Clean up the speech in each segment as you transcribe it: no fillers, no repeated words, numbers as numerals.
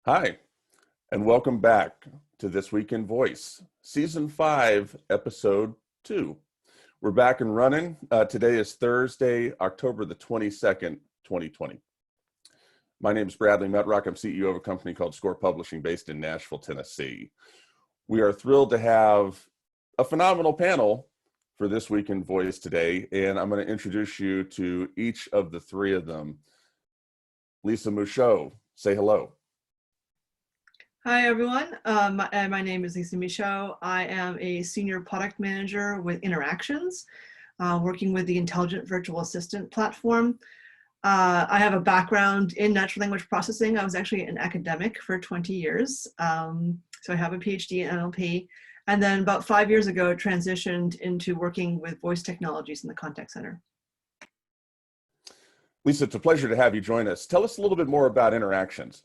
Hi, and welcome back to This Week in Voice, Season 5, Episode 2. We're back and running. Today is Thursday, October the 22nd, 2020. My name is Bradley Metrock. I'm CEO of a company called Score Publishing based in Nashville, Tennessee. We are thrilled to have a phenomenal panel for This Week in Voice today, and I'm going to introduce you to each of the three of them. Lisa Michaud, say hello. Hi, everyone. My name is Lisa Michaud. I am a senior product manager with Interactions, working with the Intelligent Virtual Assistant platform. I have a background in natural language processing. I was actually an academic for 20 years. So I have a PhD in NLP. And then about 5 years ago, transitioned into working with voice technologies in the contact center. Lisa, it's a pleasure to have you join us. Tell us a little bit more about Interactions.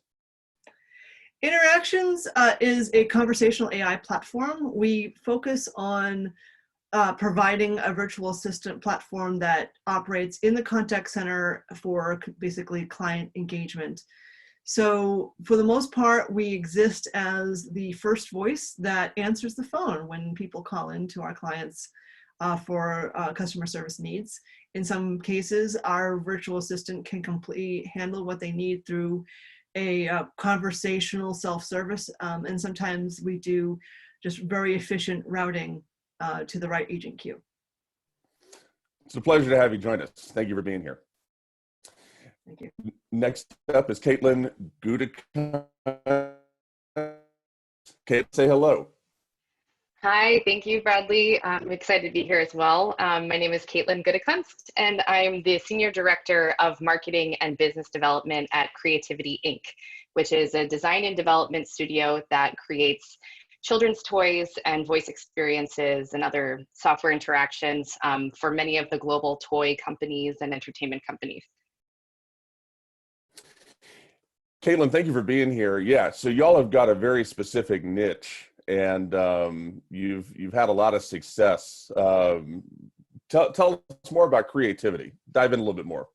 Interactions is a conversational AI platform. We focus on providing a virtual assistant platform that operates in the contact center for basically client engagement. So for the most part, we exist as the first voice that answers the phone when people call in to our clients for customer service needs. In some cases, our virtual assistant can completely handle what they need through a conversational self-service, and sometimes we do just very efficient routing to the right agent queue. It's a pleasure to have you join us. Thank you for being here. Thank you. Next up is Caitlin Gutekunst. Kate, say hello. Hi, thank you, Bradley. I'm excited to be here as well. My name is Caitlin Gutekunst, and I'm the Senior Director of Marketing and Business Development at Creativity Inc., which is a design and development studio that creates children's toys and voice experiences and other software interactions for many of the global toy companies and entertainment companies. Caitlin, thank you for being here. Yeah, so y'all have got a very specific niche, and you've had a lot of success. Tell us more about creativity. Dive in a little bit more.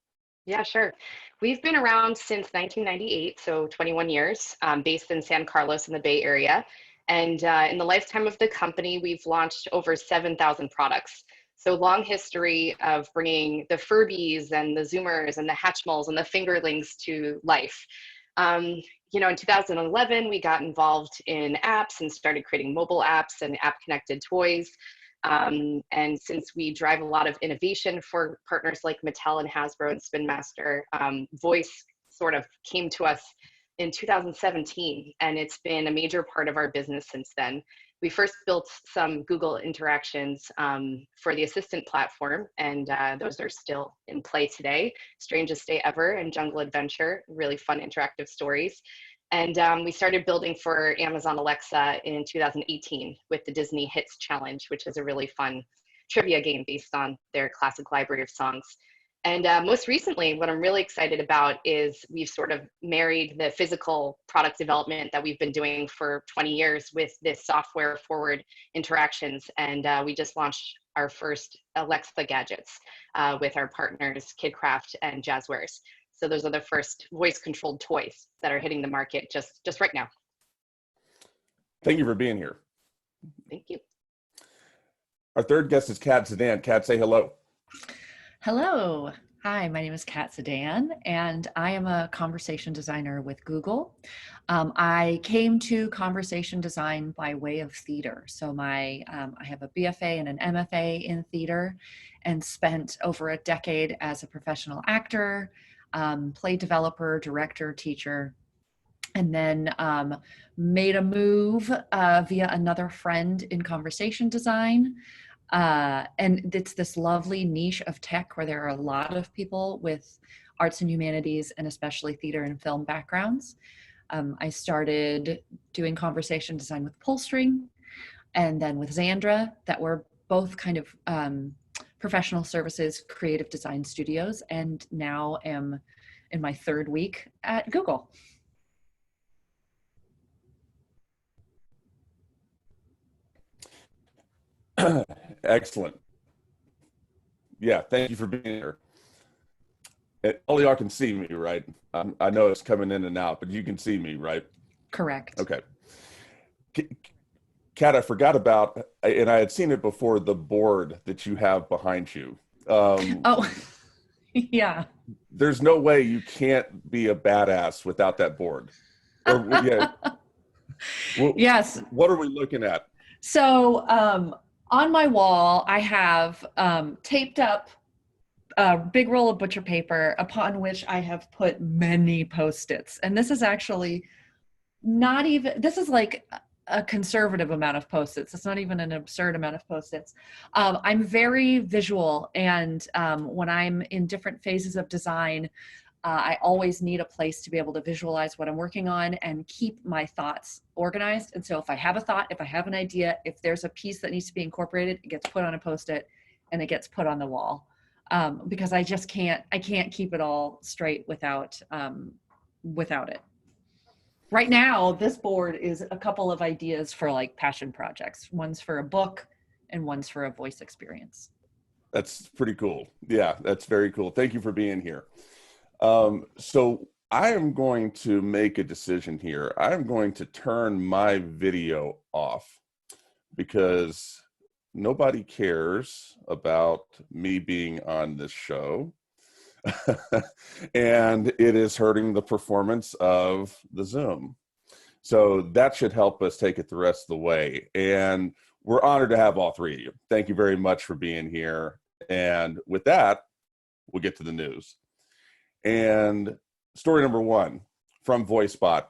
Yeah, sure. We've been around since 1998, so 21 years, based in San Carlos in the Bay Area. And in the lifetime of the company, we've launched over 7,000 products. So long history of bringing the Furbies and the Zoomers and the Hatchimals and the Fingerlings to life. In 2011, we got involved in apps and started creating mobile apps and app-connected toys. And since we drive a lot of innovation for partners like Mattel and Hasbro and Spin Master, voice sort of came to us in 2017, and it's been a major part of our business since then. We first built some Google interactions for the Assistant platform, and those are still in play today. Strangest Day Ever and Jungle Adventure, really fun interactive stories. And we started building for Amazon Alexa in 2018 with the Disney Hits Challenge, which is a really fun trivia game based on their classic library of songs. And most recently, what I'm really excited about is we've sort of married the physical product development that we've been doing for 20 years with this software forward interactions. And we just launched our first Alexa gadgets with our partners, KidCraft and Jazzwares. So those are the first voice controlled toys that are hitting the market just right now. Thank you for being here. Thank you. Our third guest is Kat Zdan. Kat, say hello. Hello. Hi, my name is Kat Zdan, and I am a conversation designer with Google. I came to conversation design by way of theater. So I have a BFA and an MFA in theater and spent over a decade as a professional actor, play developer, director, teacher, and then made a move via another friend in conversation design. And it's this lovely niche of tech where there are a lot of people with arts and humanities and especially theater and film backgrounds. I started doing conversation design with Pullstring and then with Xandra, that were both kind of professional services, creative design studios, and now am in my third week at Google. Excellent. Yeah, thank you for being here. All y'all can see me, right? I know it's coming in and out, but you can see me, right? Correct. Okay. Kat, I forgot about, and I had seen it before, the board that you have behind you. Oh, yeah. There's no way you can't be a badass without that board. Or yeah, Yes. what are we looking at? So on my wall, I have taped up a big roll of butcher paper upon which I have put many Post-its. And this is actually not even, this is like a conservative amount of Post-its. It's not even an absurd amount of Post-its. I'm very visual, and when I'm in different phases of design, I always need a place to be able to visualize what I'm working on and keep my thoughts organized. And so if I have a thought, if I have an idea, if there's a piece that needs to be incorporated, it gets put on a Post-it and it gets put on the wall. Because I just can't keep it all straight without it. Right now, this board is a couple of ideas for like passion projects. One's for a book and one's for a voice experience. That's pretty cool. Yeah, that's very cool. Thank you for being here. So I am going to make a decision here. I'm going to turn my video off because nobody cares about me being on this show. And it is hurting the performance of the Zoom. So that should help us take it the rest of the way. And we're honored to have all three of you. Thank you very much for being here. And with that, we'll get to the news. And story number one from Voicebot.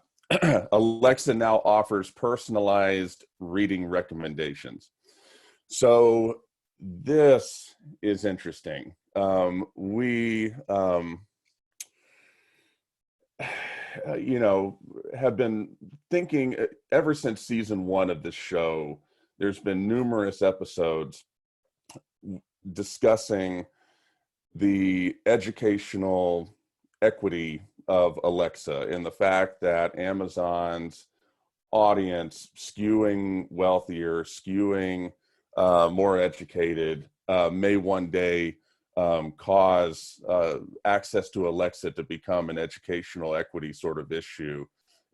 Alexa now offers personalized reading recommendations. So this is interesting. We have been thinking ever since season one of this show, there's been numerous episodes discussing the educational equity of Alexa and the fact that Amazon's audience skewing wealthier, skewing more educated, may one day cause access to Alexa to become an educational equity sort of issue.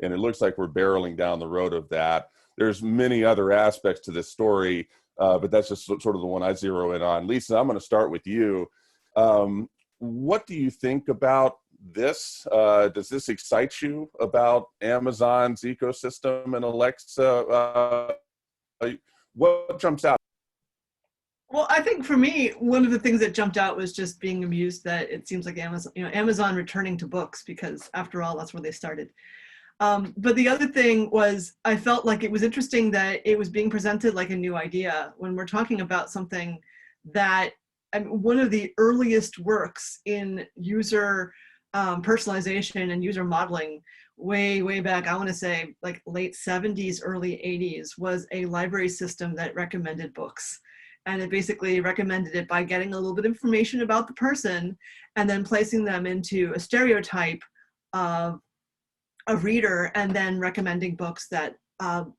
And it looks like we're barreling down the road of that. There's many other aspects to this story, but that's just sort of the one I zero in on. Lisa, I'm going to start with you. What do you think about this? Does this excite you about Amazon's ecosystem and Alexa? What jumps out? Well, I think for me, one of the things that jumped out was just being amused that it seems like Amazon returning to books, because after all, that's where they started. But the other thing was, I felt like it was interesting that it was being presented like a new idea when we're talking about something that, one of the earliest works in user personalization and user modeling way back, I want to say like late 70s, early 80s, was a library system that recommended books. And it basically recommended it by getting a little bit of information about the person and then placing them into a stereotype of a reader, and then recommending books that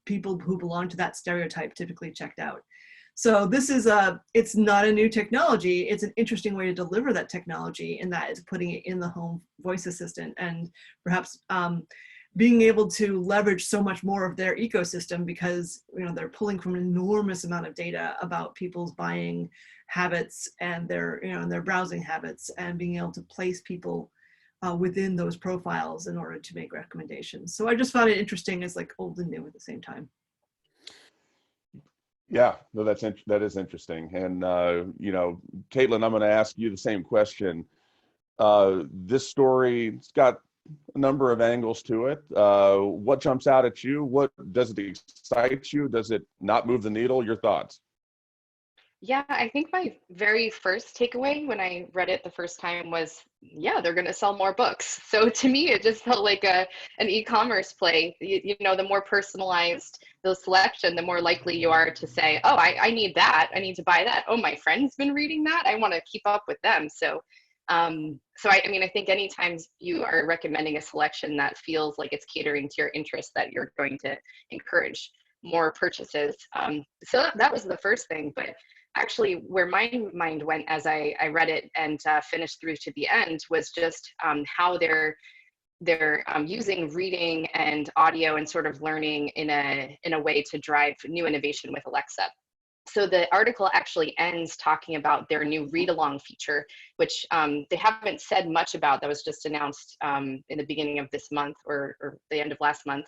people who belong to that stereotype typically checked out. So this is it's not a new technology. It's an interesting way to deliver that technology, in that it's putting it in the home voice assistant, and perhaps being able to leverage so much more of their ecosystem, because they're pulling from an enormous amount of data about people's buying habits and their their browsing habits, and being able to place people within those profiles in order to make recommendations. So I just found it interesting as like old and new at the same time. Yeah, no, that is interesting. And Caitlin, I'm going to ask you the same question. This story's got a number of angles to it. What jumps out at you? What does it excite you? Does it not move the needle? Your thoughts? Yeah, I think my very first takeaway when I read it the first time was, yeah, they're going to sell more books. So to me, it just felt like an e-commerce play. The more personalized the selection, the more likely you are to say, oh, I need that. I need to buy that. Oh, my friend's been reading that. I want to keep up with them. So I think anytime you are recommending a selection that feels like it's catering to your interests, that you're going to encourage more purchases. So that was the first thing. But actually, where my mind went as I read it and finished through to the end was just how they're they're using reading and audio and sort of learning in a way to drive new innovation with Alexa. So the article actually ends talking about their new read-along feature, which they haven't said much about. That was just announced in the beginning of this month or the end of last month.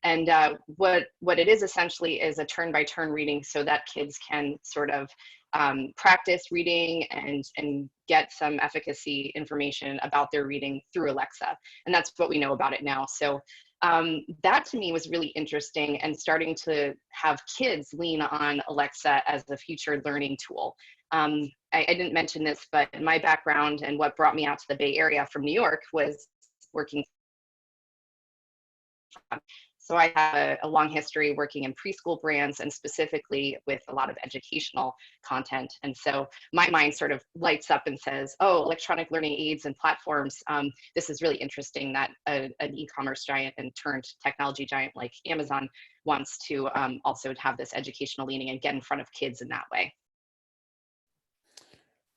And what it is essentially is a turn-by-turn reading so that kids can sort of practice reading and get some efficacy information about their reading through Alexa. And that's what we know about it now. So that to me was really interesting, and starting to have kids lean on Alexa as a future learning tool. I didn't mention this, but my background and what brought me out to the Bay Area from New York was working. So I have a long history working in preschool brands and specifically with a lot of educational content. And so my mind sort of lights up and says, oh, electronic learning aids and platforms. This is really interesting that an e-commerce giant and turned technology giant like Amazon wants to also have this educational leaning and get in front of kids in that way.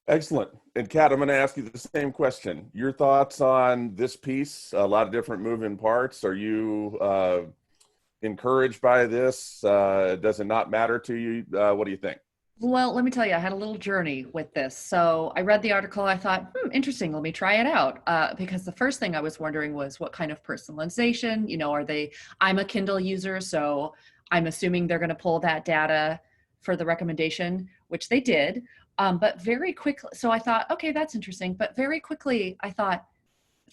Excellent. And Kat, I'm going to ask you the same question. Your thoughts on this piece? A lot of different moving parts. Are you encouraged by this? Does it not matter to you? What do you think? Well, let me tell you, I had a little journey with this. So I read the article. I thought, interesting. Let me try it out. Because the first thing I was wondering was what kind of personalization, I'm a Kindle user, so I'm assuming they're going to pull that data for the recommendation, which they did. But very quickly, so I thought, okay, that's interesting. But very quickly, I thought,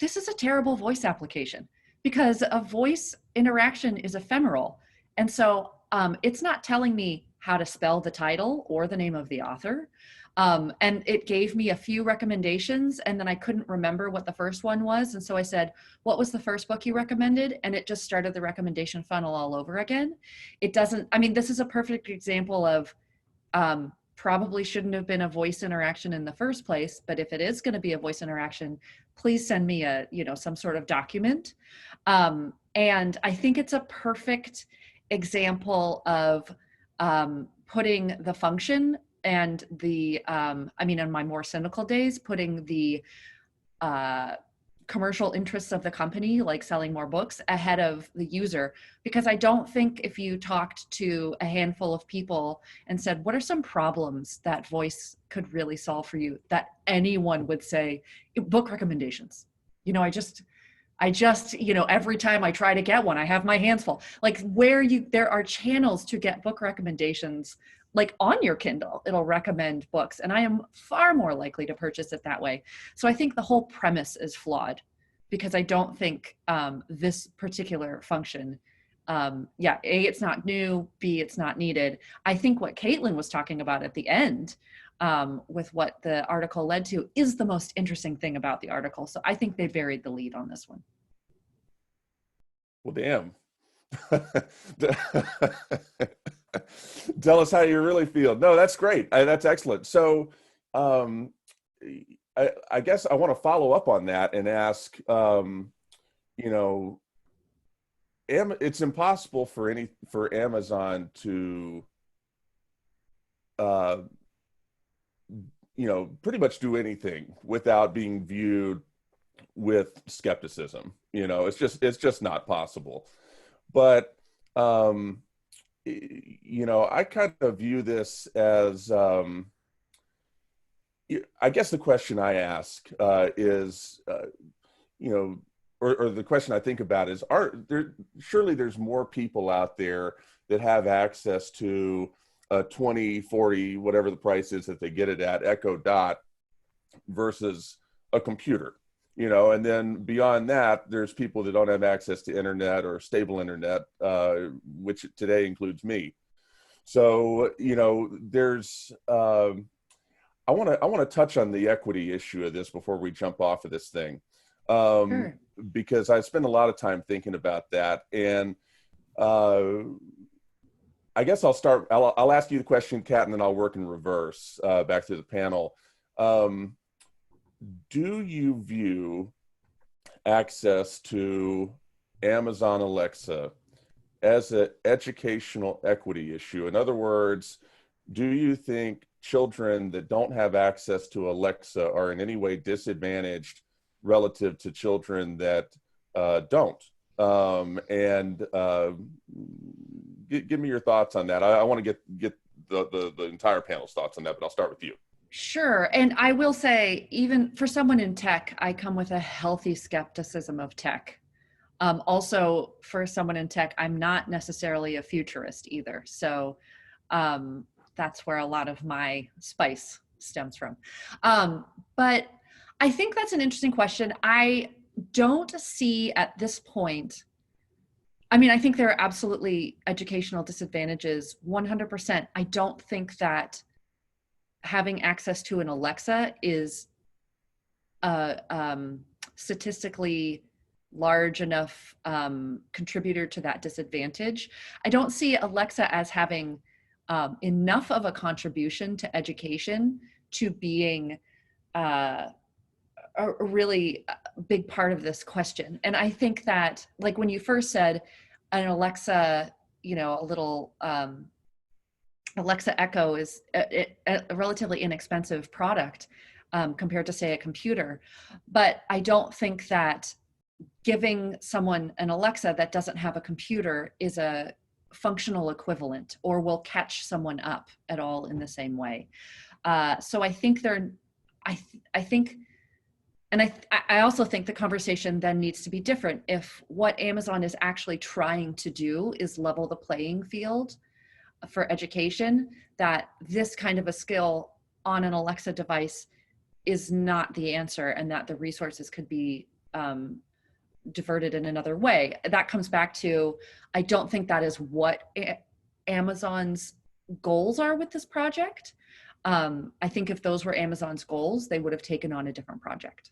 this is a terrible voice application because a voice interaction is ephemeral. And so it's not telling me how to spell the title or the name of the author. And it gave me a few recommendations, and then I couldn't remember what the first one was. And so I said, what was the first book you recommended? And it just started the recommendation funnel all over again. It doesn't, this is a perfect example of probably shouldn't have been a voice interaction in the first place, but if it is going to be a voice interaction, please send me some sort of document. And I think it's a perfect example of putting the function and the, in my more cynical days, putting the commercial interests of the company, like selling more books, ahead of the user. Because I don't think if you talked to a handful of people and said, what are some problems that voice could really solve for you, that anyone would say, book recommendations. I just, every time I try to get one, I have my hands full. Like there are channels to get book recommendations, like on your Kindle, it'll recommend books, and I am far more likely to purchase it that way. So I think the whole premise is flawed, because I don't think this particular function, A, it's not new, B, it's not needed. I think what Caitlin was talking about at the end, with what the article led to, is the most interesting thing about the article. So I think they buried the lead on this one. Well, damn. Tell us how you really feel. No, that's great. That's excellent. So I guess I want to follow up on that and ask, it's impossible for Amazon to, pretty much do anything without being viewed with skepticism. It's just not possible. But I kind of view this as, I guess the question I ask is, or the question I think about is, surely there's more people out there that have access to a 20, 40, whatever the price is that they get it at, Echo Dot versus a computer. And then beyond that, there's people that don't have access to internet or stable internet, which today includes me. So, there's, I want to touch on the equity issue of this before we jump off of this thing, Sure. Because I spend a lot of time thinking about that. And I guess I'll ask you the question, Kat, and then I'll work in reverse back to the panel. Do you view access to Amazon Alexa as an educational equity issue? In other words, do you think children that don't have access to Alexa are in any way disadvantaged relative to children that don't. Give me your thoughts on that. I want to get the entire panel's thoughts on that, but I'll start with you. Sure. And I will say, even for someone in tech, I come with a healthy skepticism of tech. Also, for someone in tech, I'm not necessarily a futurist either. So that's where a lot of my spice stems from. But I think that's an interesting question. I don't see at this point, I mean, I think there are absolutely educational disadvantages, 100%. I don't think that having access to an Alexa is a statistically large enough contributor to that disadvantage. I don't see Alexa as having enough of a contribution to education to being a really big part of this question. And I think that, like when you first said an Alexa, you know, a little Alexa Echo is a relatively inexpensive product compared to, say, a computer. But I don't think that giving someone an Alexa that doesn't have a computer is a functional equivalent or will catch someone up at all in the same way. So I think I also think the conversation then needs to be different. If what Amazon is actually trying to do is level the playing field for education, that this kind of a skill on an Alexa device is not the answer, and that the resources could be diverted in another way. That comes back to, I don't think that is what Amazon's goals are with this project. I think if those were Amazon's goals, they would have taken on a different project.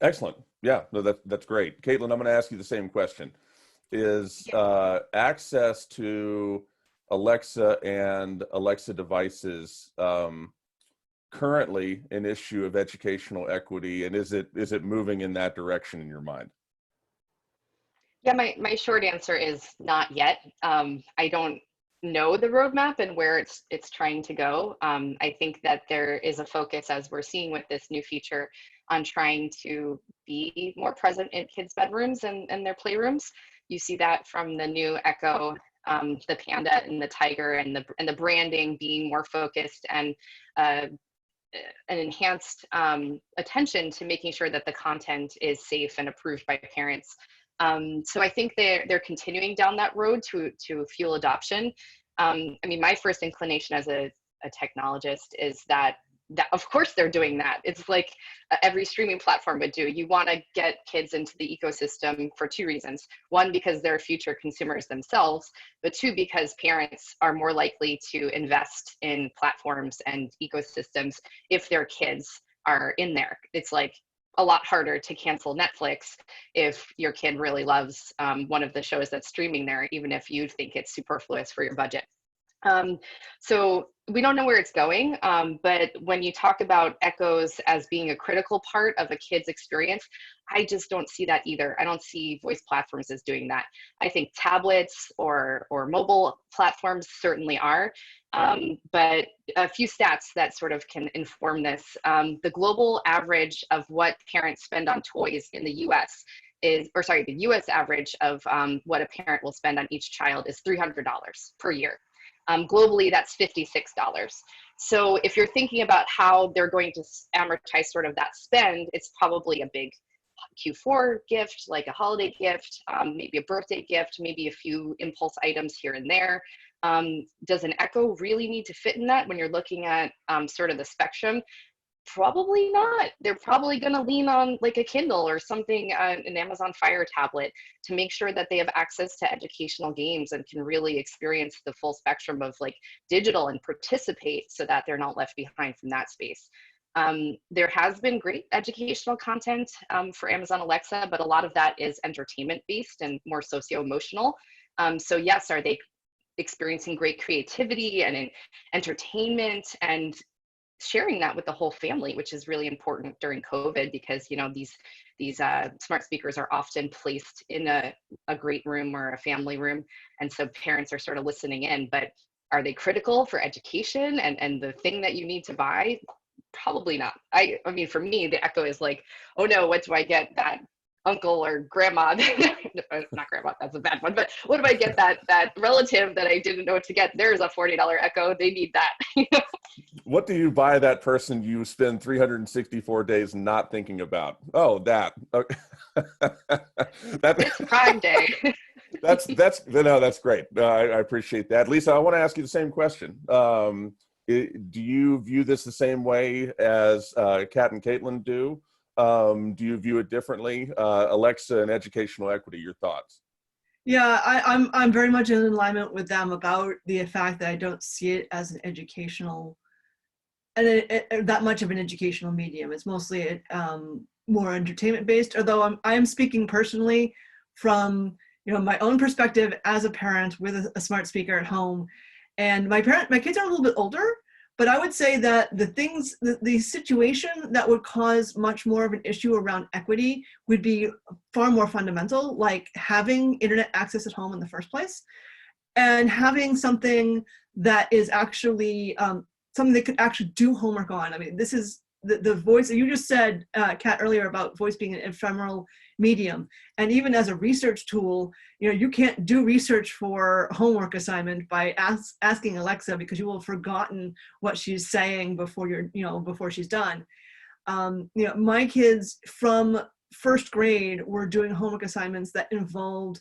Excellent. Yeah, no, that's great. Caitlin, I'm going to ask you the same question. Is access to Alexa and Alexa devices currently an issue of educational equity, and is it moving in that direction in your mind? Yeah, my short answer is not yet. I don't know the roadmap and where it's trying to go. I think that there is a focus, as we're seeing with this new feature, on trying to be more present in kids' bedrooms and their playrooms. You see that from the new Echo, the Panda and the Tiger, and the branding being more focused and an enhanced attention to making sure that the content is safe and approved by parents. So I think they're continuing down that road to fuel adoption. I mean, my first inclination as a technologist is that of course they're doing that. It's like every streaming platform would do. You want to get kids into the ecosystem for two reasons. One, because they're future consumers themselves, but two, because parents are more likely to invest in platforms and ecosystems if their kids are in there. It's like a lot harder to cancel Netflix if your kid really loves one of the shows that's streaming there, even if you think it's superfluous for your budget. So we don't know where it's going, but when you talk about Echoes as being a critical part of a kid's experience, I just don't see that either. I don't see voice platforms as doing that. I think tablets or mobile platforms certainly are, but a few stats that sort of can inform this. The global average of what parents spend on toys in the US the US average of what a parent will spend on each child is $300 per year. Globally, that's $56. So if you're thinking about how they're going to amortize sort of that spend, it's probably a big Q4 gift, like a holiday gift, maybe a birthday gift, maybe a few impulse items here and there. Does an Echo really need to fit in that when you're looking at sort of the spectrum? Probably not. They're probably going to lean on like a Kindle or something, an Amazon Fire tablet, to make sure that they have access to educational games and can really experience the full spectrum of like digital and participate, so that they're not left behind from that space. There has been great educational content for Amazon Alexa, but a lot of that is entertainment based and more socio-emotional. So yes, are they experiencing great creativity and entertainment and sharing that with the whole family, which is really important during COVID, because you know these smart speakers are often placed in a great room or a family room, and so parents are sort of listening in. But are they critical for education and the thing that you need to buy? Probably not. I mean, for me, the Echo is like, oh no, what do I get that uncle or grandma, not grandma, that's a bad one, but what if I get that relative that I didn't know what to get? There's a $40 Echo, they need that. What do you buy that person you spend 364 days not thinking about? Oh, that. Okay. It's Prime Day. That's great. I appreciate that. Lisa, I want to ask you the same question. Do you view this the same way as Kat and Caitlin do? Do you view it differently? Alexa and educational equity, your thoughts? Yeah, I'm very much in alignment with them about the fact that I don't see it as an educational, that much of an educational medium. It's mostly more entertainment based. Although I am speaking personally from my own perspective as a parent with a smart speaker at home, and my kids are a little bit older. But I would say that the situation that would cause much more of an issue around equity would be far more fundamental, like having internet access at home in the first place, and having something that is actually something they could actually do homework on. I mean, this is the voice you just said, Kat, earlier about voice being an ephemeral medium. And even as a research tool, you can't do research for homework assignment by asking Alexa, because you will have forgotten what she's saying before before she's done. My kids from first grade were doing homework assignments that involved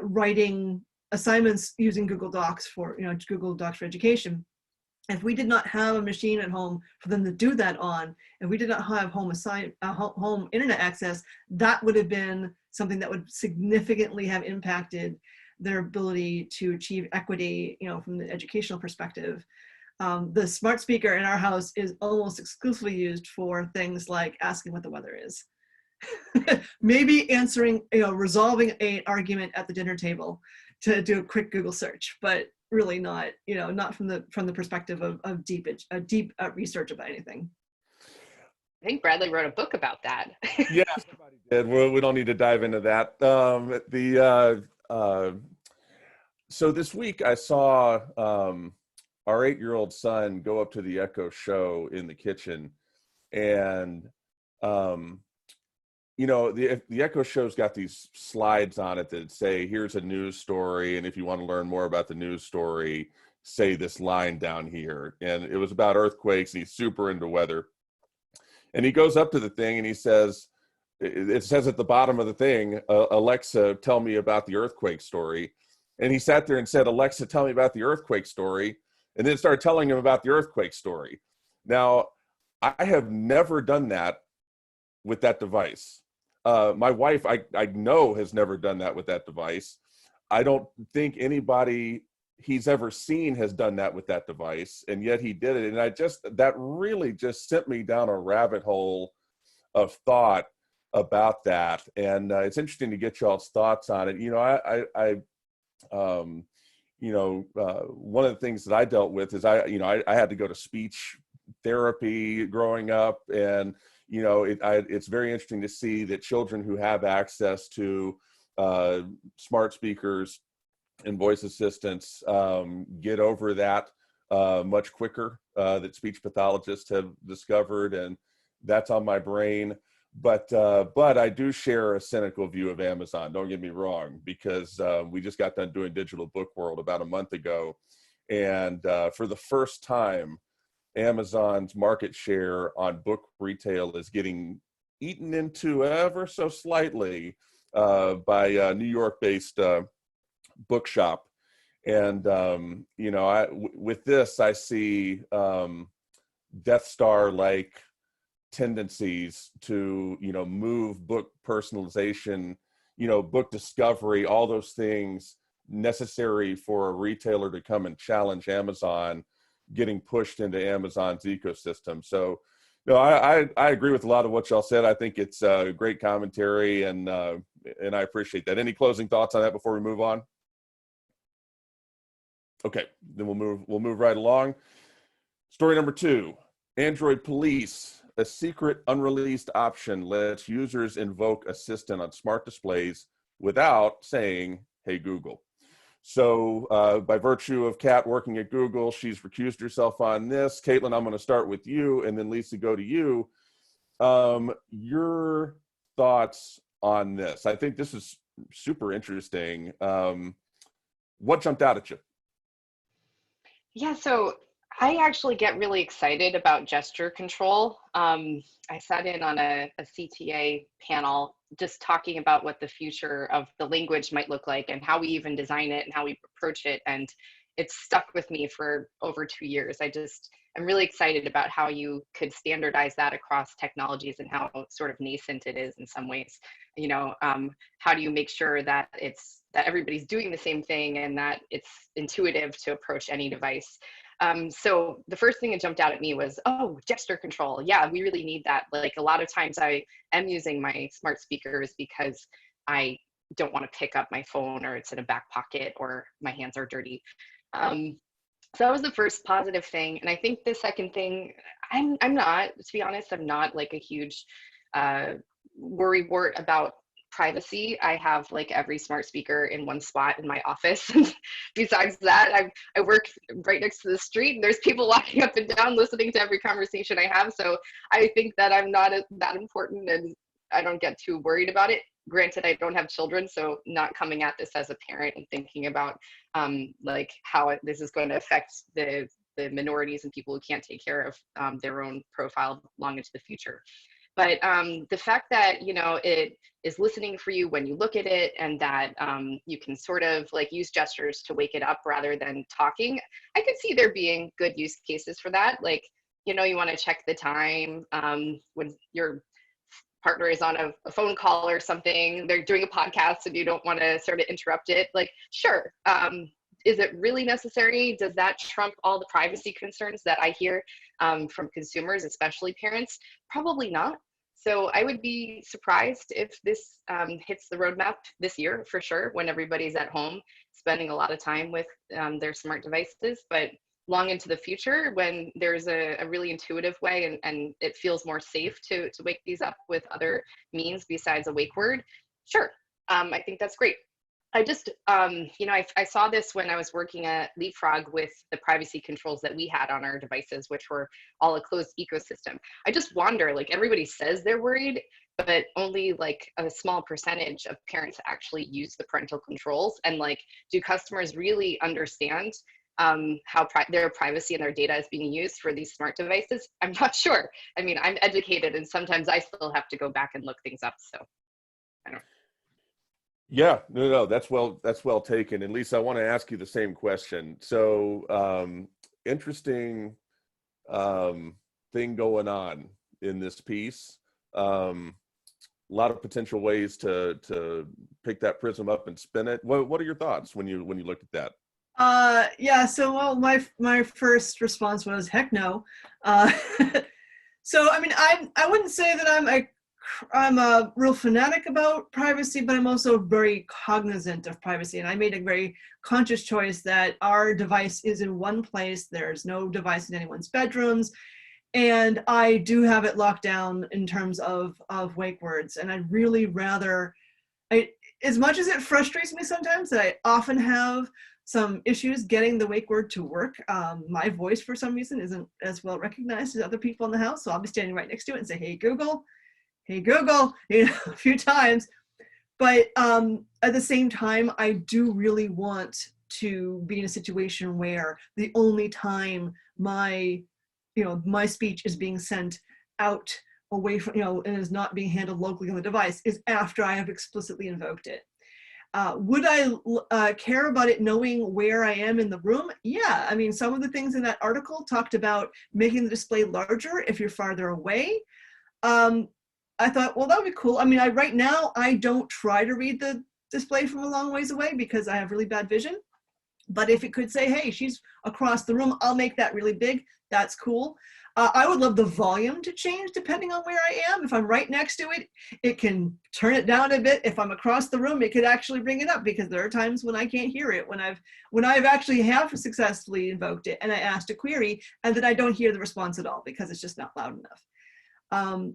writing assignments using Google Docs for Education. If we did not have a machine at home for them to do that on, and we did not have home internet access, that would have been something that would significantly have impacted their ability to achieve equity, from the educational perspective. The smart speaker in our house is almost exclusively used for things like asking what the weather is. Maybe answering, resolving an argument at the dinner table to do a quick Google search, but really not, not from the perspective of deep research about anything. I think Bradley wrote a book about that. Yeah, somebody did. We don't need to dive into that. So this week I saw our 8-year-old son go up to the Echo Show in the kitchen, and the Echo Show's got these slides on it that say, here's a news story, and if you want to learn more about the news story, say this line down here. And it was about earthquakes, and he's super into weather. And he goes up to the thing and he says, it says at the bottom of the thing, Alexa, tell me about the earthquake story. And he sat there and said, Alexa, tell me about the earthquake story. And then started telling him about the earthquake story. Now, I have never done that with that device. My wife, I know, has never done that with that device. I don't think anybody he's ever seen has done that with that device, and yet he did it. And that really just sent me down a rabbit hole of thought about that. And it's interesting to get y'all's thoughts on it. One of the things that I dealt with is I had to go to speech therapy growing up, and it's very interesting to see that children who have access to smart speakers and voice assistants get over that much quicker, that speech pathologists have discovered, and that's on my brain. But I do share a cynical view of Amazon, don't get me wrong, because we just got done doing Digital Book World about a month ago, and for the first time, Amazon's market share on book retail is getting eaten into ever so slightly by a New York-based bookshop. And with this, I see Death Star-like tendencies to move book personalization, book discovery, all those things necessary for a retailer to come and challenge Amazon, getting pushed into Amazon's ecosystem. So, I agree with a lot of what y'all said. I think it's a great commentary, and I appreciate that. Any closing thoughts on that before we move on? Okay, then we'll move right along. Story number 2: Android Police. A secret unreleased option lets users invoke Assistant on smart displays without saying, "Hey Google." So by virtue of Kat working at Google, she's recused herself on this. Caitlin, I'm going to start with you, and then Lisa, go to you. Your thoughts on this. I think this is super interesting. What jumped out at you? Yeah, so I actually get really excited about gesture control. I sat in on a CTA panel just talking about what the future of the language might look like and how we even design it and how we approach it. And it's stuck with me for over 2 years. I'm really excited about how you could standardize that across technologies and how sort of nascent it is in some ways. How do you make sure that that everybody's doing the same thing and that it's intuitive to approach any device? So the first thing that jumped out at me was, oh, gesture control. Yeah, we really need that. Like a lot of times I am using my smart speakers because I don't want to pick up my phone or it's in a back pocket or my hands are dirty. So that was the first positive thing. And I think the second thing, I'm not, to be honest, I'm not like a huge worrywart about privacy. I have like every smart speaker in one spot in my office. And besides that, I work right next to the street and there's people walking up and down listening to every conversation I have. So I think that I'm not that important and I don't get too worried about it. Granted, I don't have children, so not coming at this as a parent and thinking about like how this is going to affect the minorities and people who can't take care of their own profile long into the future. But the fact that, it is listening for you when you look at it and that you can sort of like use gestures to wake it up rather than talking, I could see there being good use cases for that. Like, you want to check the time when your partner is on a phone call or something, they're doing a podcast and you don't want to sort of interrupt it. Like, sure. Is it really necessary? Does that trump all the privacy concerns that I hear from consumers, especially parents? Probably not. So I would be surprised if this hits the roadmap this year for sure, when everybody's at home spending a lot of time with their smart devices. But long into the future, when there's a really intuitive way and it feels more safe to wake these up with other means besides a wake word, sure. I think that's great. I just, I saw this when I was working at Leapfrog with the privacy controls that we had on our devices, which were all a closed ecosystem. I just wonder, like, everybody says they're worried, but only like a small percentage of parents actually use the parental controls. And like, do customers really understand how their privacy and their data is being used for these smart devices? I'm not sure. I mean, I'm educated and sometimes I still have to go back and look things up. So I don't know. Yeah, no, that's well taken. And Lisa, I want to ask you the same question. So interesting thing going on in this piece. A lot of potential ways to pick that prism up and spin it. What are your thoughts when you looked at that? Yeah, so well, my first response was heck no. So I mean, I wouldn't say that I'm a real fanatic about privacy, but I'm also very cognizant of privacy. And I made a very conscious choice that our device is in one place. There's no device in anyone's bedrooms. And I do have it locked down in terms of wake words. And I'd really rather, as much as it frustrates me sometimes that I often have some issues getting the wake word to work. My voice for some reason isn't as well recognized as other people in the house. So I'll be standing right next to it and say, hey Google, a few times. But at the same time, I do really want to be in a situation where the only time my speech is being sent out away from, and is not being handled locally on the device is after I have explicitly invoked it. Would I care about it knowing where I am in the room? Yeah, I mean, some of the things in that article talked about making the display larger if you're farther away. I thought, well, that would be cool. I mean, right now, I don't try to read the display from a long ways away because I have really bad vision. But if it could say, hey, she's across the room, I'll make that really big. That's cool. I would love the volume to change depending on where I am. If I'm right next to it, it can turn it down a bit. If I'm across the room, it could actually bring it up because there are times when I can't hear it, when I've actually have successfully invoked it and I asked a query and then I don't hear the response at all because it's just not loud enough.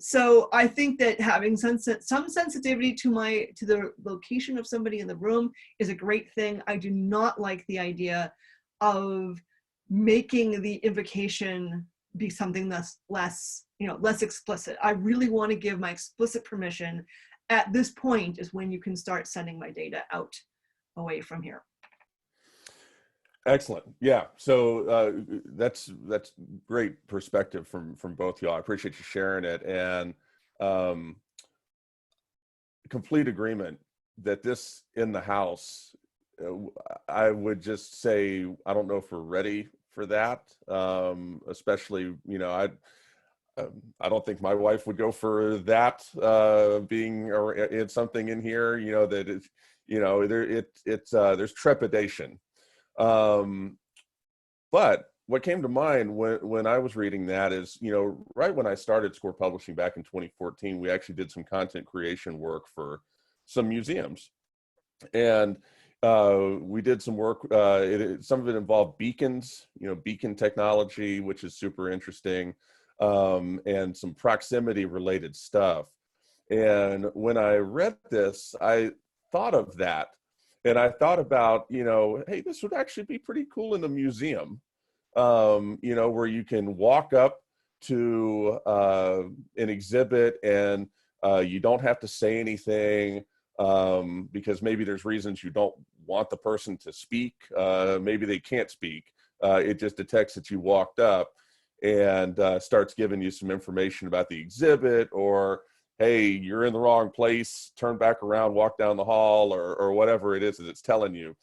So I think that having some sensitivity to the location of somebody in the room is a great thing. I do not like the idea of making the invocation be something that's less explicit. I really want to give my explicit permission at this point is when you can start sending my data out away from here. Excellent. Yeah. So that's great perspective from both y'all. I appreciate you sharing it, and complete agreement that this in the house. I would just say I don't know if we're ready for that. Especially, you know, I don't think my wife would go for that being or it's something in here. You know that it's, you know, there's trepidation. But what came to mind when I was reading that is, you know, right when I started Score Publishing back in 2014, we actually did some content creation work for some museums, and we did some work. Some of it involved beacons, you know, beacon technology, which is super interesting, and some proximity related stuff. And when I read this, I thought of that. And I thought about, you know, hey, this would actually be pretty cool in a museum, you know, where you can walk up to an exhibit and you don't have to say anything because maybe there's reasons you don't want the person to speak. Maybe they can't speak. It just detects that you walked up and starts giving you some information about the exhibit, or hey, you're in the wrong place, turn back around, walk down the hall, or whatever it is that it's telling you.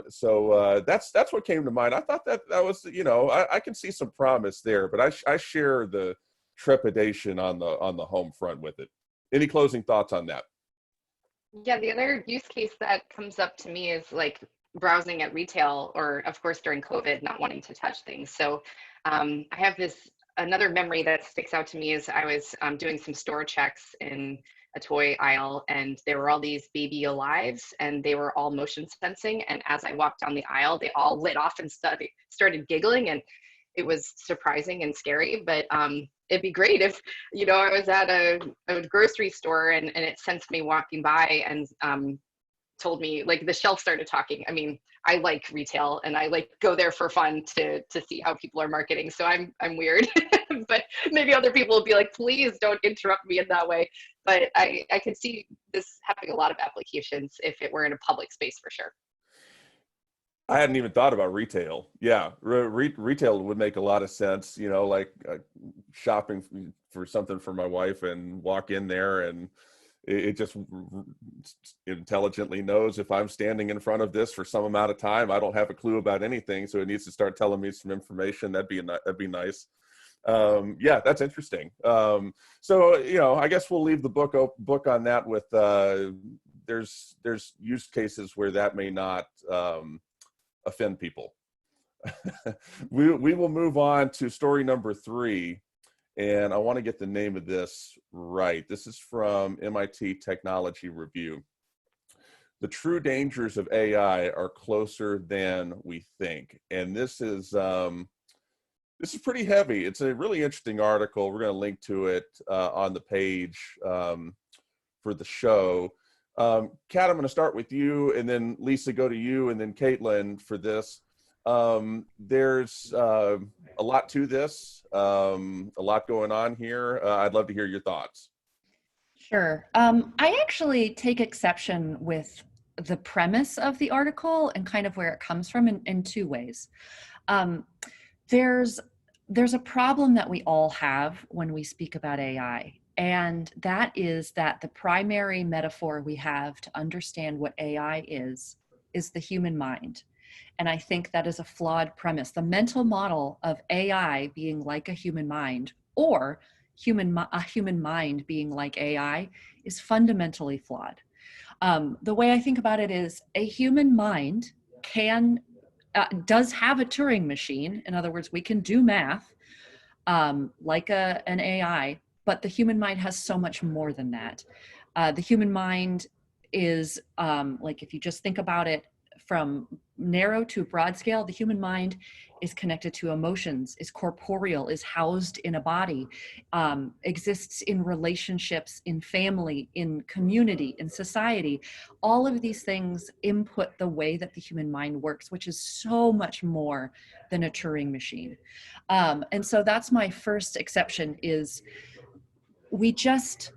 So that's what came to mind. I thought that was, you know, I can see some promise there, but I share the trepidation on the home front with it. Any closing thoughts on that? Yeah, the other use case that comes up to me is like browsing at retail, or of course during COVID, not wanting to touch things. So I have another memory that sticks out to me is I was doing some store checks in a toy aisle, and there were all these baby alives, and they were all motion sensing. And as I walked down the aisle, they all lit off and started giggling, and it was surprising and scary. But it'd be great if, you know, I was at a grocery store and it sensed me walking by and told me, like, the shelf started talking. I mean, I like retail and I like go there for fun to see how people are marketing. So I'm weird, but maybe other people will be like, please don't interrupt me in that way. But I could see this having a lot of applications if it were in a public space for sure. I hadn't even thought about retail. Yeah, retail would make a lot of sense. You know, like shopping for something for my wife and walk in there and it just intelligently knows if I'm standing in front of this for some amount of time, I don't have a clue about anything, so it needs to start telling me some information. That'd be nice. Yeah, that's interesting. So, you know, I guess we'll leave the book on that with there's use cases where that may not offend people. We will move on to story number 3. And I want to get the name of this right. This is from MIT Technology Review. The true dangers of AI are closer than we think. And this is pretty heavy. It's a really interesting article. We're going to link to it on the page for the show. Kat, I'm going to start with you, and then Lisa, go to you, and then Caitlin for this. There's a lot to this, a lot going on here. I'd love to hear your thoughts. Sure. I actually take exception with the premise of the article and kind of where it comes from in 2 ways. There's a problem that we all have when we speak about AI, and that is that the primary metaphor we have to understand what AI is the human mind. And I think that is a flawed premise. The mental model of AI being like a human mind, or a human mind being like AI, is fundamentally flawed. The way I think about it is a human mind does have a Turing machine. In other words, we can do math like an AI, but the human mind has so much more than that. The human mind is like, if you just think about it from narrow to broad scale, the human mind is connected to emotions, is corporeal, is housed in a body, exists in relationships, in family, in community, in society. All of these things input the way that the human mind works, which is so much more than a Turing machine. And so that's my first exception, is we just,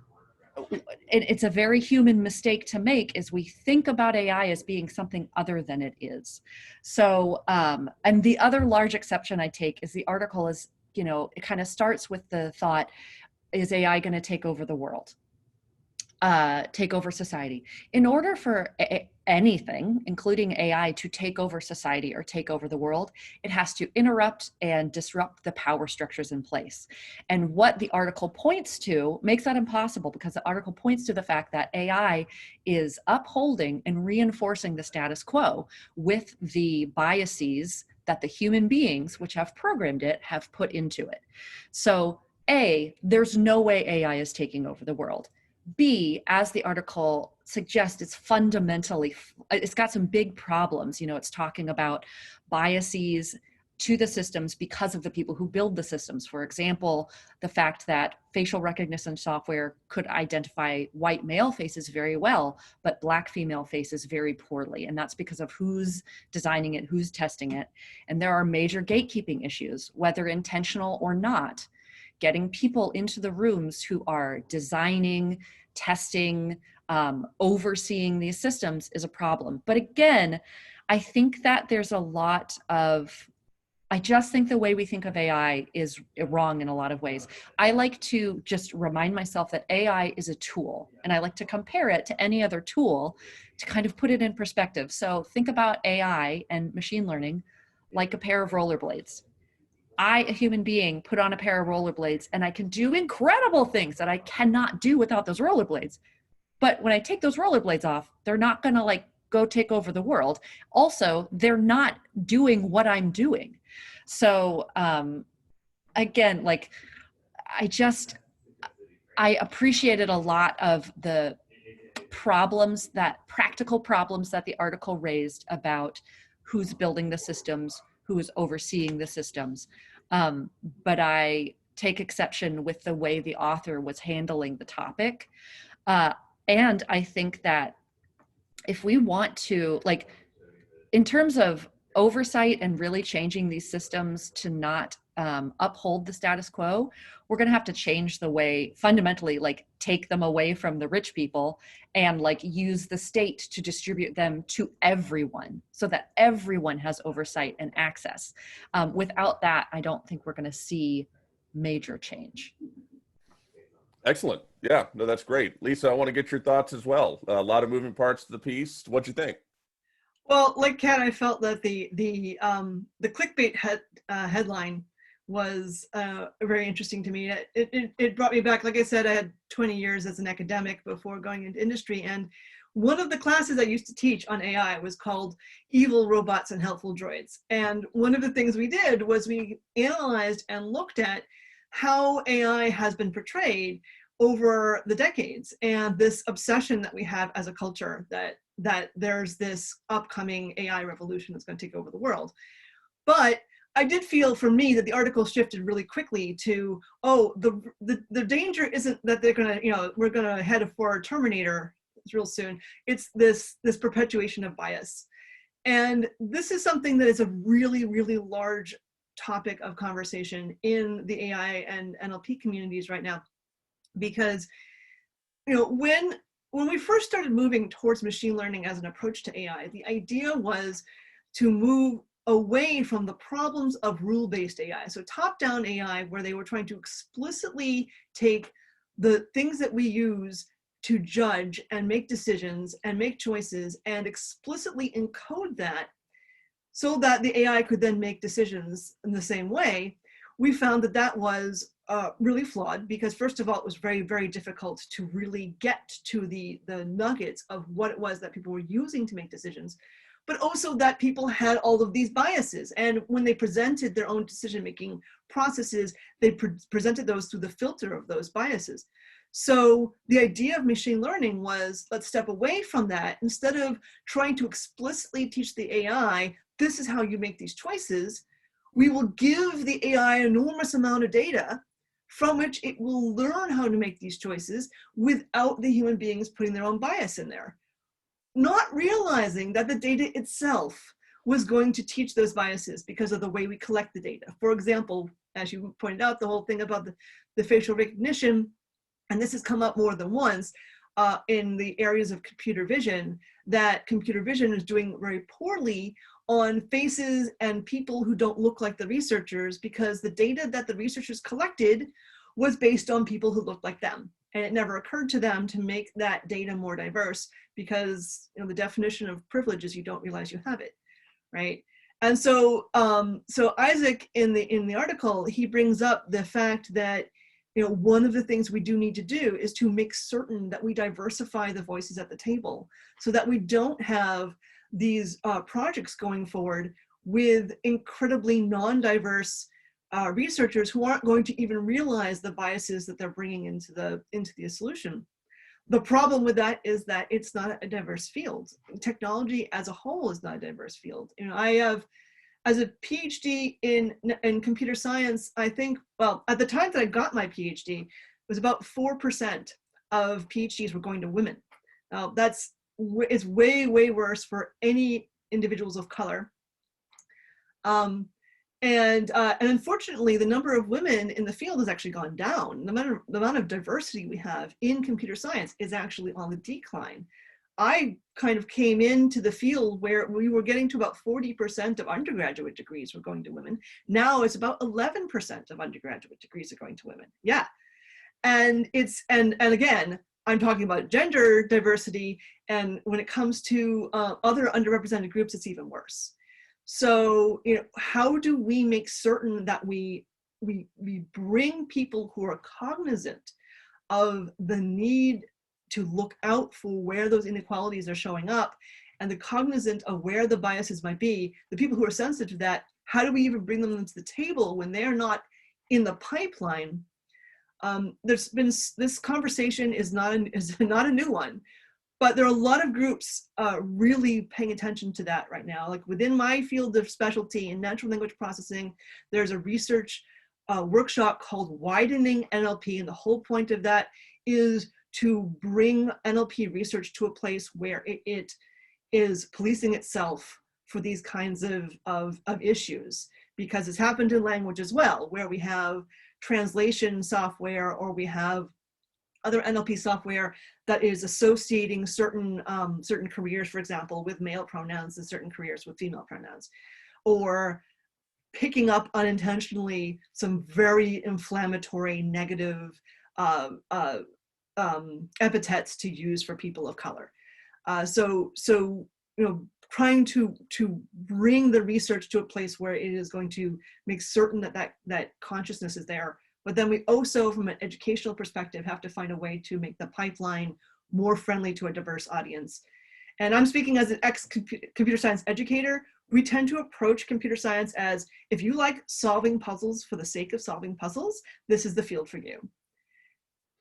it's a very human mistake to make, is we think about AI as being something other than it is. So, and the other large exception I take is the article is, it kind of starts with the thought, is AI going to take over the world? Take over society? In order for anything, including AI, to take over society or take over the world, it has to interrupt and disrupt the power structures in place. And what the article points to makes that impossible, because the article points to the fact that AI is upholding and reinforcing the status quo with the biases that the human beings, which have programmed it, have put into it. So A, there's no way AI is taking over the world. B, as the article suggests, it's got some big problems. It's talking about biases to the systems because of the people who build the systems. For example, the fact that facial recognition software could identify white male faces very well, but black female faces very poorly. And that's because of who's designing it, who's testing it. And there are major gatekeeping issues, whether intentional or not. Getting people into the rooms who are designing, testing, overseeing these systems is a problem. But again, I think that there's I just think the way we think of AI is wrong in a lot of ways. I like to just remind myself that AI is a tool, and I like to compare it to any other tool to kind of put it in perspective. So think about AI and machine learning like a pair of rollerblades. I, a human being, put on a pair of rollerblades and I can do incredible things that I cannot do without those rollerblades. But when I take those rollerblades off, they're not going to go take over the world. Also, they're not doing what I'm doing. So again, I appreciated a lot of the practical problems that the article raised about who's building the systems, who is overseeing the systems. But I take exception with the way the author was handling the topic. And I think that if we want to, in terms of oversight and really changing these systems to not uphold the status quo, we're going to have to change the way, fundamentally, take them away from the rich people and use the state to distribute them to everyone so that everyone has oversight and access. Without that, I don't think we're going to see major change. Excellent. Yeah, no, that's great. Lisa, I want to get your thoughts as well. A lot of moving parts to the piece. What'd you think? Well, like Kat, I felt that the clickbait headline was very interesting to me. It brought me back. Like I said, I had 20 years as an academic before going into industry, and one of the classes I used to teach on AI was called Evil Robots and Helpful Droids. And one of the things we did was we analyzed and looked at how AI has been portrayed over the decades, and this obsession that we have as a culture that there's this upcoming AI revolution that's going to take over the world. But I did feel, for me, that the article shifted really quickly to, the danger isn't that they're going to, we're going to head for a Terminator real soon. It's this perpetuation of bias. And this is something that is a really, really large topic of conversation in the AI and NLP communities right now. Because, when we first started moving towards machine learning as an approach to AI, the idea was to move away from the problems of rule-based AI. So top-down AI, where they were trying to explicitly take the things that we use to judge and make decisions and make choices and explicitly encode that so that the AI could then make decisions in the same way. We found that was really flawed, because first of all, it was very, very difficult to really get to the nuggets of what it was that people were using to make decisions, but also that people had all of these biases. And when they presented their own decision-making processes, they presented those through the filter of those biases. So the idea of machine learning was, let's step away from that. Instead of trying to explicitly teach the AI, this is how you make these choices, we will give the AI an enormous amount of data from which it will learn how to make these choices without the human beings putting their own bias in there. Not realizing that the data itself was going to teach those biases because of the way we collect the data. For example, as you pointed out, the whole thing about the facial recognition, and this has come up more than once in the areas of computer vision, that computer vision is doing very poorly on faces and people who don't look like the researchers, because the data that the researchers collected was based on people who looked like them. And it never occurred to them to make that data more diverse, because the definition of privilege is you don't realize you have it, right? And so, so Isaac in the article, he brings up the fact that one of the things we do need to do is to make certain that we diversify the voices at the table, so that we don't have these projects going forward with incredibly non-diverse researchers who aren't going to even realize the biases that they're bringing into the solution. The problem with that is that it's not a diverse field. Technology as a whole is not a diverse field. I have, as a PhD in computer science, I think, well, at the time that I got my PhD, it was about 4% of PhDs were going to women. Now it's way, way worse for any individuals of color. And unfortunately, the number of women in the field has actually gone down. The amount of diversity we have in computer science is actually on the decline. I kind of came into the field where we were getting to about 40% of undergraduate degrees were going to women. Now it's about 11% of undergraduate degrees are going to women. Yeah. And again, I'm talking about gender diversity, and when it comes to other underrepresented groups, it's even worse. So, how do we make certain that we bring people who are cognizant of the need to look out for where those inequalities are showing up, and the cognizant of where the biases might be, the people who are sensitive to that, how do we even bring them to the table when they're not in the pipeline? There's been, this conversation is not a new one, but there are a lot of groups really paying attention to that right now. Like within my field of specialty in natural language processing, there's a research workshop called Widening NLP, and the whole point of that is to bring NLP research to a place where it is policing itself for these kinds of issues, because it's happened in language as well, where we have translation software, or we have other NLP software that is associating certain careers, for example, with male pronouns and certain careers with female pronouns, or picking up unintentionally some very inflammatory, negative epithets to use for people of color. So trying to bring the research to a place where it is going to make certain that consciousness is there. But then we also, from an educational perspective, have to find a way to make the pipeline more friendly to a diverse audience. And I'm speaking as an ex-computer science educator. We tend to approach computer science as, if you like solving puzzles for the sake of solving puzzles, this is the field for you.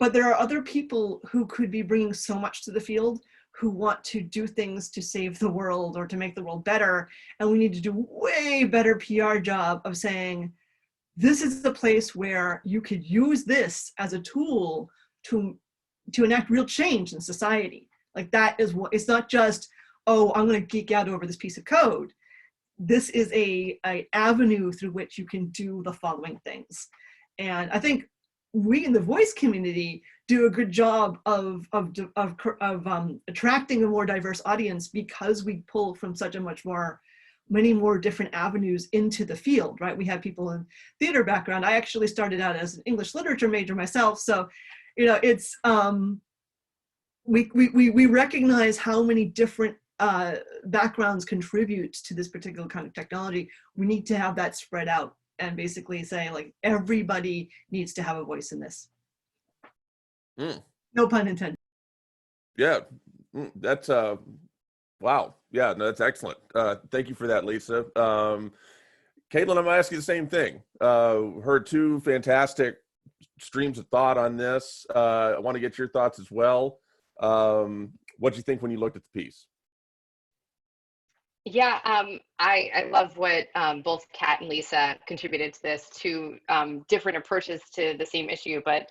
But there are other people who could be bringing so much to the field, who want to do things to save the world or to make the world better. And we need to do way better PR job of saying, this is the place where you could use this as a tool to enact real change in society. Like that is what, it's not just, oh, I'm going to geek out over this piece of code. This is a avenue through which you can do the following things. And I think we in the voice community do a good job of attracting a more diverse audience, because we pull from such a many more different avenues into the field, right? We have people in theater background. I actually started out as an English literature major myself. So, it's, we recognize how many different backgrounds contribute to this particular kind of technology. We need to have that spread out and basically say, like, everybody needs to have a voice in this. No pun intended. Yeah, that's wow. Yeah, no, that's excellent. Thank you for that, Lisa. Caitlin, I'm gonna ask you the same thing. Heard two fantastic streams of thought on this. I want to get your thoughts as well. What do you think when you looked at the piece? Yeah, I love what both Kat and Lisa contributed to this, two different approaches to the same issue, but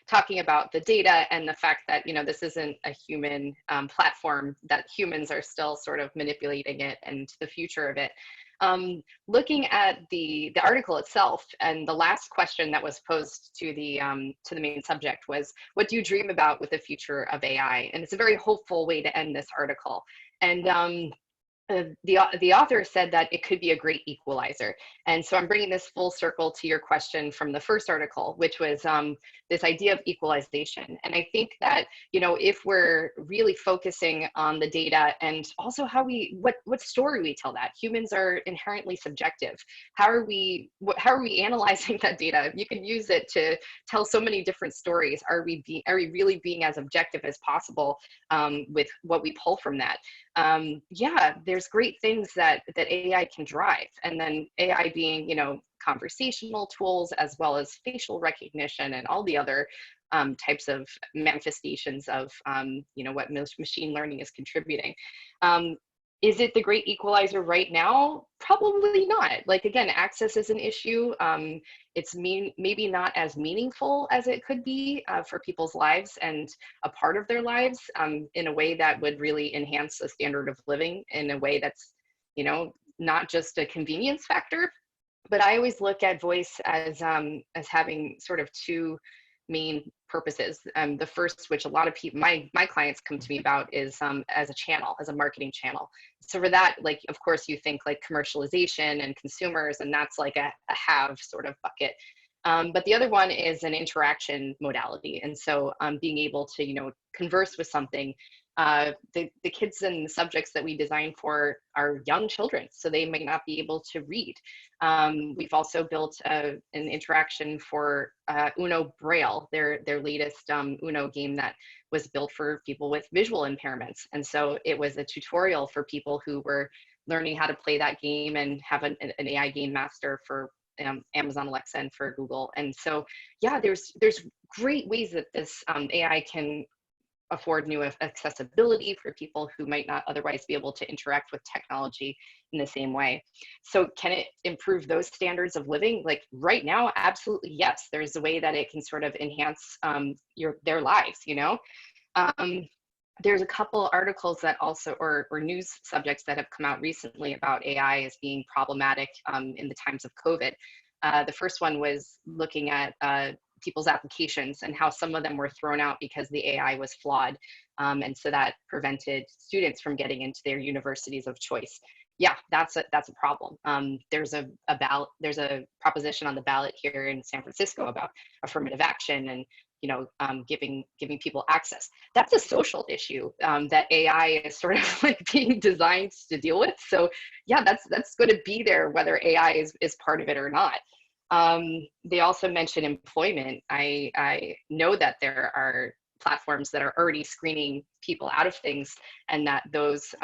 talking about the data and the fact that, this isn't a human platform, that humans are still sort of manipulating it and the future of it. Looking at the article itself, and the last question that was posed to the main subject was, what do you dream about with the future of AI? And it's a very hopeful way to end this article. And the author said that it could be a great equalizer. And so I'm bringing this full circle to your question from the first article, which was this idea of equalization. And I think that, you know, if we're really focusing on the data and also how what story we tell, that humans are inherently subjective. How are we analyzing that data? You can use it to tell so many different stories. Are we really being as objective as possible with what we pull from that? Yeah, there's great things that AI can drive, and then AI being, you know, conversational tools as well as facial recognition and all the other types of manifestations of you know, what machine learning is contributing. Is it the great equalizer right now? Probably not. Like, again, access is an issue. It's maybe not as meaningful as it could be for people's lives and a part of their lives in a way that would really enhance the standard of living in a way that's, you know, not just a convenience factor. But I always look at voice as having sort of two main purposes. The first, which a lot of people, my clients come to me about, is as a channel, as a marketing channel. So for that, like, of course, you think like commercialization and consumers, and that's like a have sort of bucket. But the other one is an interaction modality. And so being able to, you know, converse with something. The kids and the subjects that we design for are young children, so they might not be able to read. We've also built an interaction for Uno Braille, their latest Uno game that was built for people with visual impairments. And so it was a tutorial for people who were learning how to play that game and have an AI game master for Amazon Alexa and for Google. And so, yeah, there's great ways that this AI can afford new accessibility for people who might not otherwise be able to interact with technology in the same way. So can it improve those standards of living? Like right now, absolutely yes. There's a way that it can sort of enhance their lives, you know? There's a couple articles that also, or news subjects that have come out recently about AI as being problematic in the times of COVID. The first one was looking at people's applications and how some of them were thrown out because the AI was flawed. And so that prevented students from getting into their universities of choice. Yeah, that's a problem. There's a proposition on the ballot here in San Francisco about affirmative action and, you know, giving people access. That's a social issue that AI is sort of like being designed to deal with. So yeah, that's going to be there whether AI is part of it or not. They also mentioned employment. I know that there are platforms that are already screening people out of things, and that those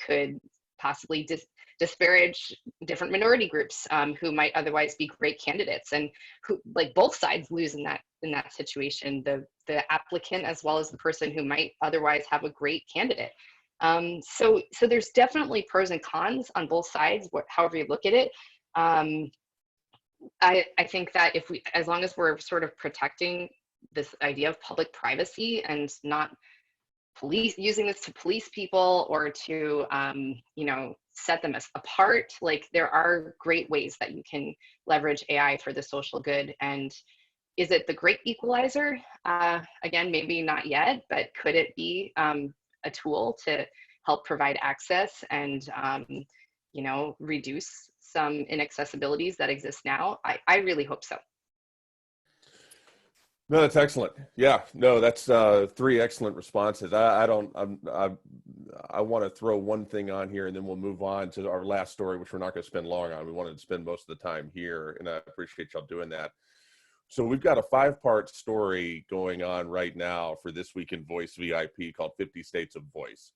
could possibly disparage different minority groups who might otherwise be great candidates, and who, like, both sides lose in that situation, the applicant as well as the person who might otherwise have a great candidate. So there's definitely pros and cons on both sides, however you look at it. I think that as long as we're sort of protecting this idea of public privacy and not using this to police people or to, you know, set them apart, like, there are great ways that you can leverage AI for the social good. And is it the great equalizer? Again, maybe not yet, but could it be a tool to help provide access and, you know, reduce some inaccessibilities that exist now? I really hope so. No, that's excellent. Yeah, no, that's three excellent responses. I want to throw one thing on here, and then we'll move on to our last story, which we're not going to spend long on. We wanted to spend most of the time here, and I appreciate y'all doing that. So we've got a 5-part story going on right now for This Week in Voice VIP called 50 States of Voice.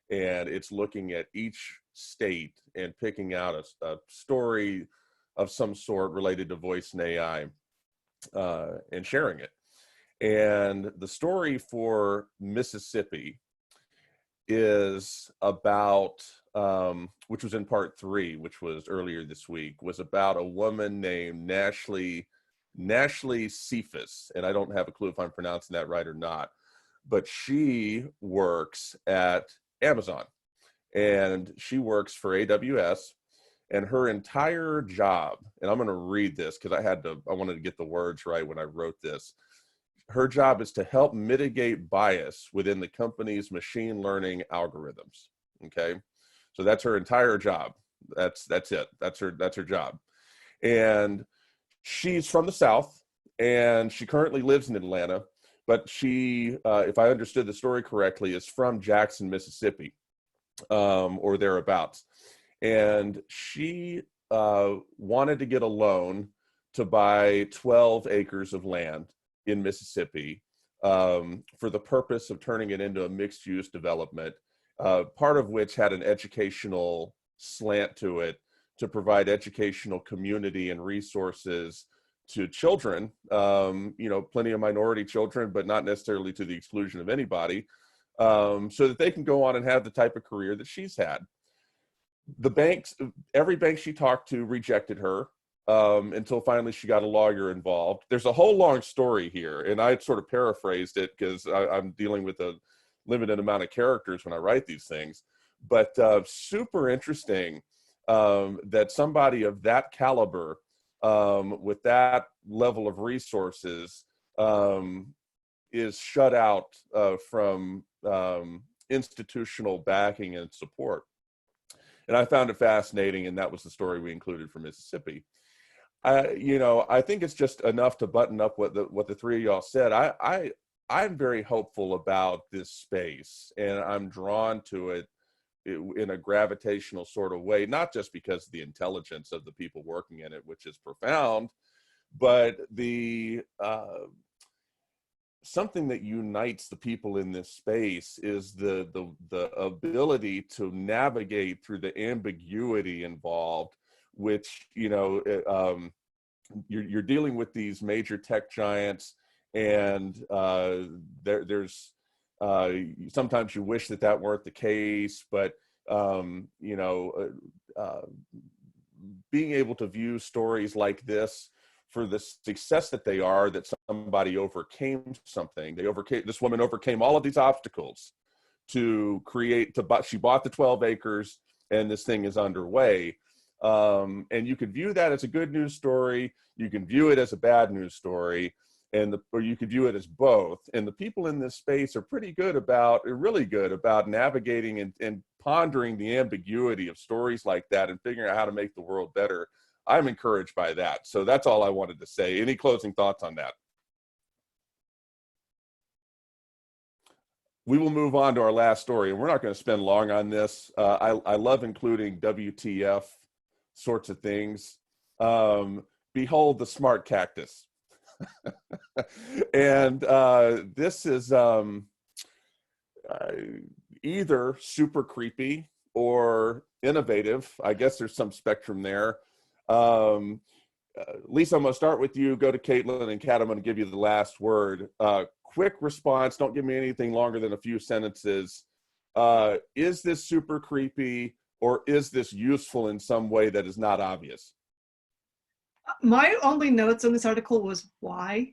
And it's looking at each state and picking out a story of some sort related to voice and AI and sharing it. And the story for Mississippi is about, which was in part 3, which was earlier this week, was about a woman named Nashley Cephas. And I don't have a clue if I'm pronouncing that right or not, but she works at Amazon, and she works for AWS, And her entire job, and I'm going to read this because I wanted to get the words right when I wrote this. Her job is to help mitigate bias within the company's machine learning algorithms. Okay. So that's her entire job. That's it. That's her job. And she's from the South, and she currently lives in Atlanta, but she, if I understood the story correctly, is from Jackson, Mississippi, or thereabouts. And she wanted to get a loan to buy 12 acres of land in Mississippi for the purpose of turning it into a mixed-use development, part of which had an educational slant to it to provide educational community and resources to children, plenty of minority children, but not necessarily to the exclusion of anybody, so that they can go on and have the type of career that she's had. The banks, every bank she talked to rejected her until finally she got a lawyer involved. There's a whole long story here, and I sort of paraphrased it because I'm dealing with a limited amount of characters when I write these things. But super interesting that somebody of that caliber, with that level of resources, is shut out from institutional backing and support. And I found it fascinating, and that was the story we included for Mississippi. I think it's just enough to button up what the three of y'all said. I'm very hopeful about this space, and I'm drawn to it in a gravitational sort of way, not just because of the intelligence of the people working in it, which is profound, but the something that unites the people in this space is the ability to navigate through the ambiguity involved, which, you're dealing with these major tech giants, and there's sometimes you wish that weren't the case, but being able to view stories like this for the success that they are, that somebody overcame something. This woman overcame all of these obstacles to she bought the 12 acres, and this thing is underway. And you could view that as a good news story. You can view it as a bad news story, or you could view it as both. And the people in this space are really good about navigating and pondering the ambiguity of stories like that and figuring out how to make the world better. I'm encouraged by that. So that's all I wanted to say. Any closing thoughts on that? We will move on to our last story, and we're not going to spend long on this. I love including WTF sorts of things. Behold the smart cactus. And this is either super creepy or innovative. I guess there's some spectrum there. Lisa, I'm going to start with you, go to Caitlin, and Kat, I'm going to give you the last word. Quick response, don't give me anything longer than a few sentences. Is this super creepy, or is this useful in some way that is not obvious? My only notes on this article was why.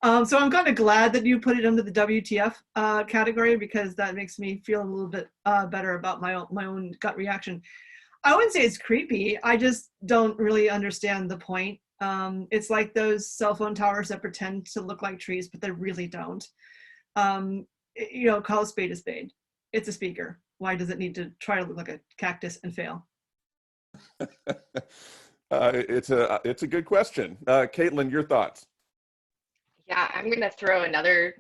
So I'm kind of glad that you put it under the WTF category, because that makes me feel a little bit better about my own gut reaction. I wouldn't say it's creepy. I just don't really understand the point. It's like those cell phone towers that pretend to look like trees, but they really don't. Call a spade a spade. It's a speaker. Why does it need to try to look like a cactus and fail? It's a good question. Caitlin, your thoughts? Yeah, I'm going to throw another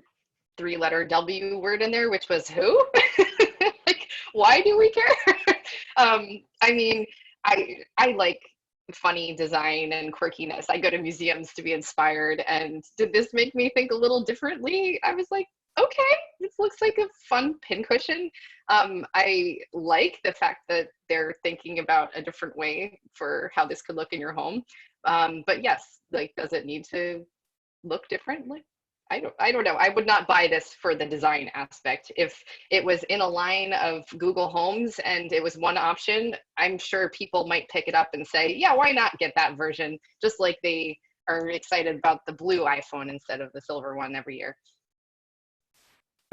3-letter W word in there, which was who? Like, why do we care? I mean, I like funny design and quirkiness. I go to museums to be inspired, and did this make me think a little differently? I was like, okay, this looks like a fun pincushion. I like the fact that they're thinking about a different way for how this could look in your home. But yes, like, does it need to look differently? I don't know. I would not buy this for the design aspect. If it was in a line of Google Homes and it was one option, I'm sure people might pick it up and say, yeah, why not get that version? Just like they are excited about the blue iPhone instead of the silver one every year.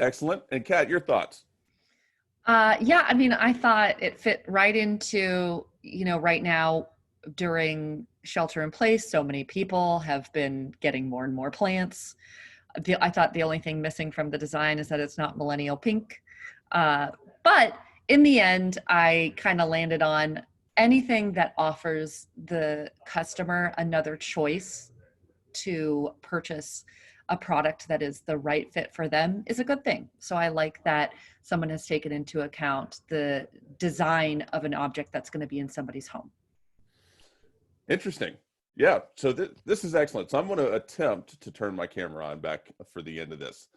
Excellent. And Kat, your thoughts? Yeah, I mean, I thought it fit right into, right now during shelter in place, so many people have been getting more and more plants. I thought the only thing missing from the design is that it's not millennial pink. Uh, but in the end, I kind of landed on anything that offers the customer another choice to purchase a product that is the right fit for them is a good thing. So I like that someone has taken into account the design of an object that's going to be in somebody's home. Interesting. Yeah, so this is excellent. So I'm going to attempt to turn my camera on back for the end of this.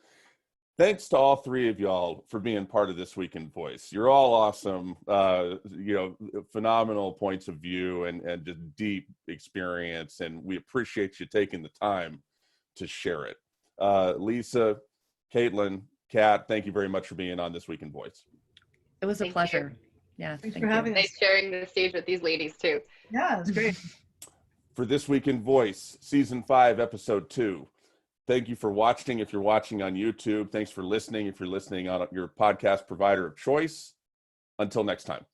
Thanks to all three of y'all for being part of This Week in Voice. You're all awesome, phenomenal points of view and just deep experience, and we appreciate you taking the time to share it. Lisa, Caitlin, Kat, thank you very much for being on This Week in Voice. It was a Thank pleasure. you. Yeah, Thanks thank for you. having us. Nice sharing the stage with these ladies too. Yeah, it's great. For This Week in Voice, Season 5, Episode 2. Thank you for watching if you're watching on YouTube. Thanks for listening if you're listening on your podcast provider of choice. Until next time.